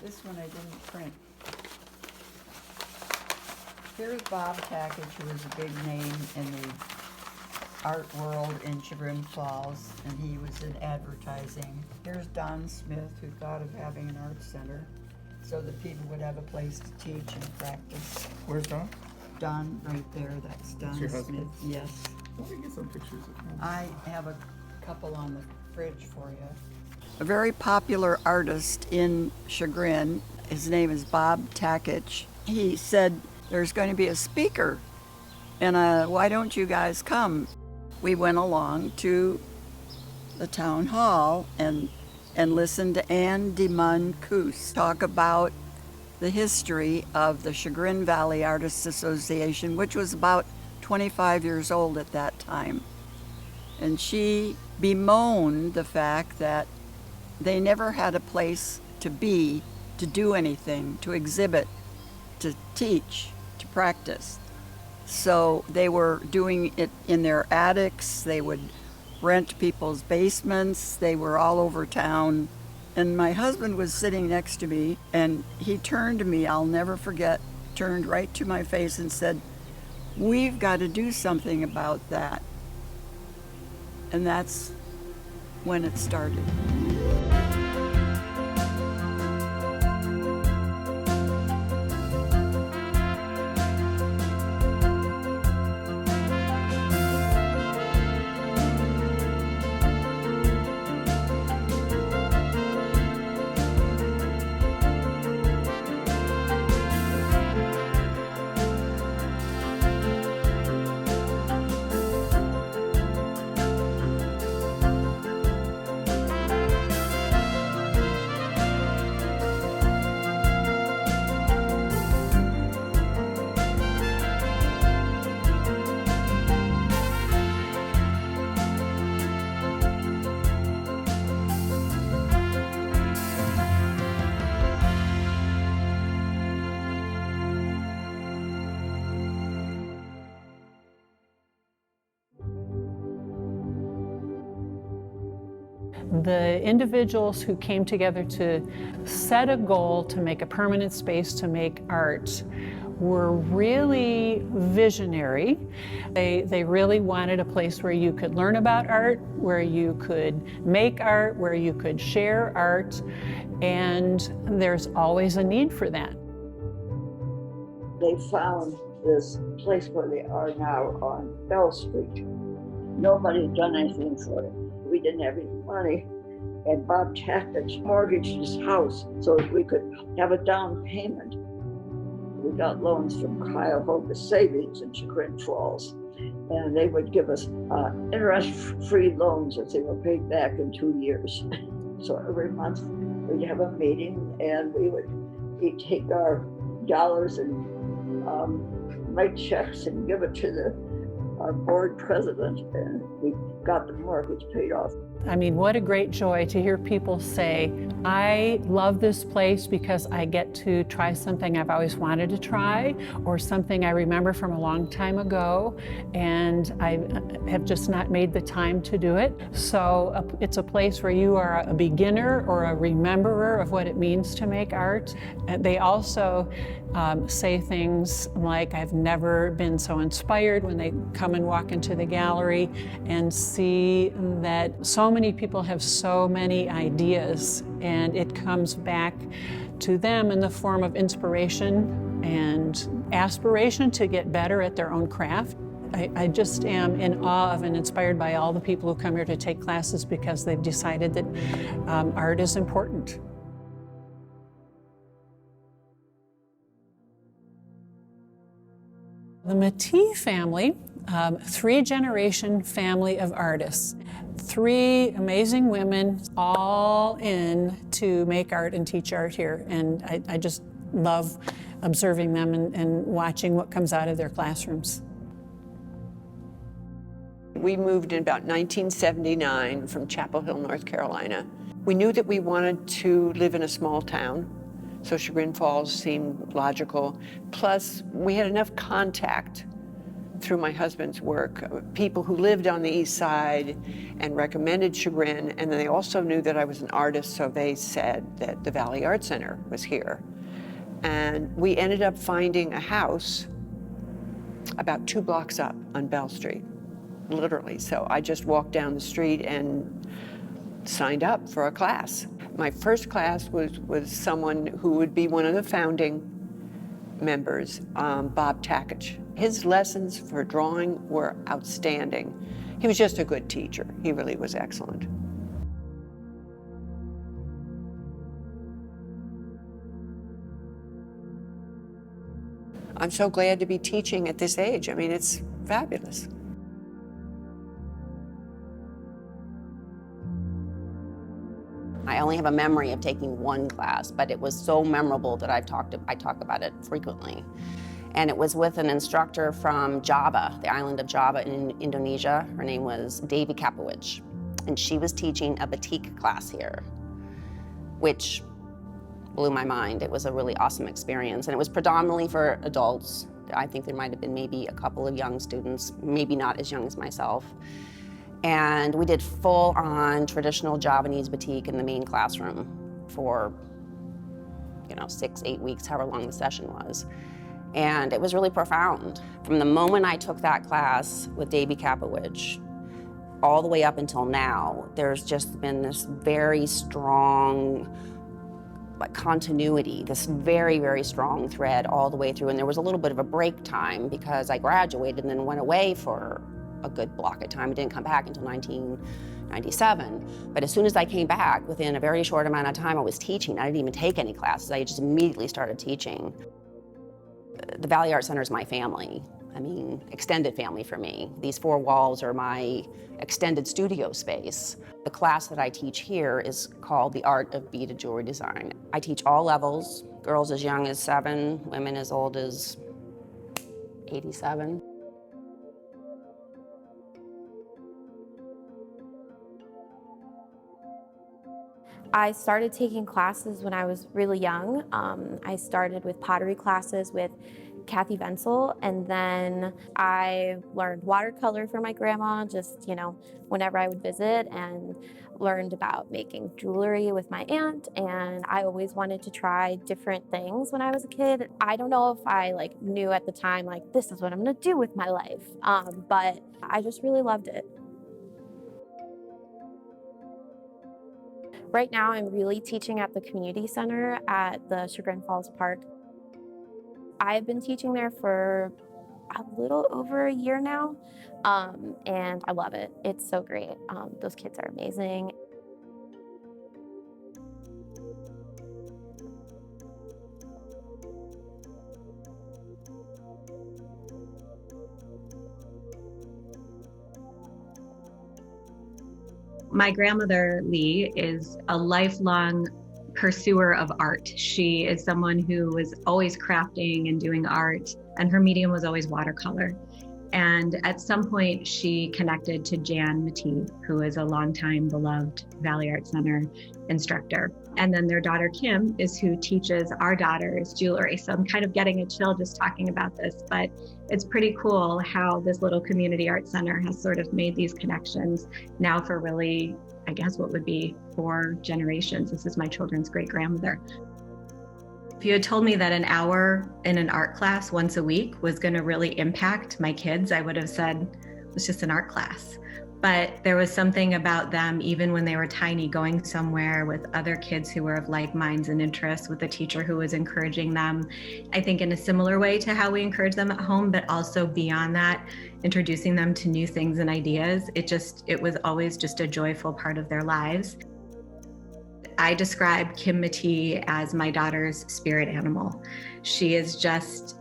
This one I didn't print. Here's Bob Tackage, who was a big name in the art world in Chagrin Falls, and he was in advertising. Here's Don Smith, who thought of having an art center so that people would have a place to teach and practice. Where's Don? Don, right there, that's Don your Smith, husband? yes. Let me get some pictures of him. I have a couple on the fridge for you. A very popular artist in Chagrin, his name is Bob Tackage. He said, there's going to be a speaker, and why don't you guys come? We went along to the town hall and listened to Anne DeMunn Coos talk about the history of the Chagrin Valley Artists Association, which was about 25 years old at that time. And she bemoaned the fact that they never had a place to be, to do anything, to exhibit, to teach, to practice. So they were doing it in their attics, they would rent people's basements, they were all over town. And my husband was sitting next to me, and he turned to me, I'll never forget, turned right to my face and said, we've got to do something about that. And that's when it started. The individuals who came together to set a goal to make a permanent space to make art were really visionary. They really wanted a place where you could learn about art, where you could make art, where you could share art, and there's always a need for that. They found this place where they are now on Bell Street. Nobody had done anything for it. We didn't have any money, and Bob Tackage mortgaged his house so that we could have a down payment. We got loans from Cuyahoga Savings in Chagrin Falls, and they would give us interest-free loans if they were paid back in 2 years. So every month we'd have a meeting, and we'd take our dollars and write checks and give it to our board president, and we got the mortgage paid off. I mean, what a great joy to hear people say, I love this place because I get to try something I've always wanted to try, or something I remember from a long time ago, and I have just not made the time to do it. So it's a place where you are a beginner or a rememberer of what it means to make art. And they also say things like, I've never been so inspired when they come and walk into the gallery and see that so many people have so many ideas, and it comes back to them in the form of inspiration and aspiration to get better at their own craft. I just am in awe of and inspired by all the people who come here to take classes because they've decided that art is important. The Matee family, three-generation family of artists. Three amazing women, all in to make art and teach art here. And I just love observing them and watching what comes out of their classrooms. We moved in about 1979 from Chapel Hill, North Carolina. We knew that we wanted to live in a small town, so Chagrin Falls seemed logical. Plus, we had enough contact through my husband's work, people who lived on the East Side and recommended Chagrin, and then they also knew that I was an artist, so they said that the Valley Art Center was here. And we ended up finding a house about 2 blocks up on Bell Street, literally. So I just walked down the street and signed up for a class. My first class was someone who would be one of the founding members, Bob Takich. His lessons for drawing were outstanding. He was just a good teacher. He really was excellent. I'm so glad to be teaching at this age. I mean, it's fabulous. I only have a memory of taking one class, but it was so memorable that I talk about it frequently. And it was with an instructor from Java, the island of Java in Indonesia. Her name was Devi Kapowicz, and she was teaching a batik class here, which blew my mind. It was a really awesome experience, and it was predominantly for adults. I think there might have been maybe a couple of young students, maybe not as young as myself. And we did full-on traditional Javanese batik in the main classroom for, 6, 8 weeks, however long the session was. And it was really profound. From the moment I took that class with Devi Kapowicz, all the way up until now, there's just been this very strong continuity, this very, very strong thread all the way through. And there was a little bit of a break time because I graduated and then went away for a good block of time. I didn't come back until 1997. But as soon as I came back, within a very short amount of time, I was teaching. I didn't even take any classes. I just immediately started teaching. The Valley Art Center is my family. I mean, extended family for me. These 4 walls are my extended studio space. The class that I teach here is called The Art of Beaded Jewelry Design. I teach all levels, girls as young as 7, women as old as 87. I started taking classes when I was really young. I started with pottery classes with Kathy Wenzel, and then I learned watercolor from my grandma, just, whenever I would visit, and learned about making jewelry with my aunt. And I always wanted to try different things when I was a kid. I don't know if I knew at the time, this is what I'm gonna do with my life. But I just really loved it. Right now, I'm really teaching at the community center at the Chagrin Falls Park. I've been teaching there for a little over a year now, and I love it. It's so great. Those kids are amazing. My grandmother, Lee, is a lifelong pursuer of art. She is someone who was always crafting and doing art, and her medium was always watercolor. And at some point, she connected to Jan Matee, who is a longtime beloved Valley Art Center instructor. And then their daughter, Kim, is who teaches our daughters jewelry. So I'm kind of getting a chill just talking about this, but it's pretty cool how this little community art center has sort of made these connections now for really, I guess, what would be 4 generations. This is my children's great-grandmother. If you had told me that an hour in an art class once a week was going to really impact my kids, I would have said it was just an art class. But there was something about them, even when they were tiny, going somewhere with other kids who were of like minds and interests, with a teacher who was encouraging them, I think in a similar way to how we encourage them at home, but also beyond that, introducing them to new things and ideas. It was always just a joyful part of their lives. I describe Kim Matee as my daughter's spirit animal. She is just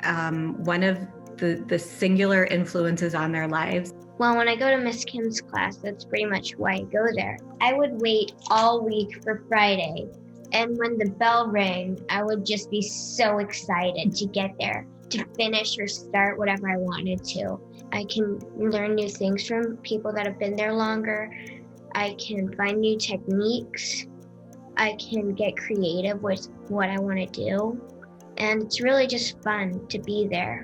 one of the singular influences on their lives. Well, when I go to Miss Kim's class, that's pretty much why I go there. I would wait all week for Friday, and when the bell rang, I would just be so excited to get there, to finish or start whatever I wanted to. I can learn new things from people that have been there longer. I can find new techniques. I can get creative with what I want to do. And it's really just fun to be there.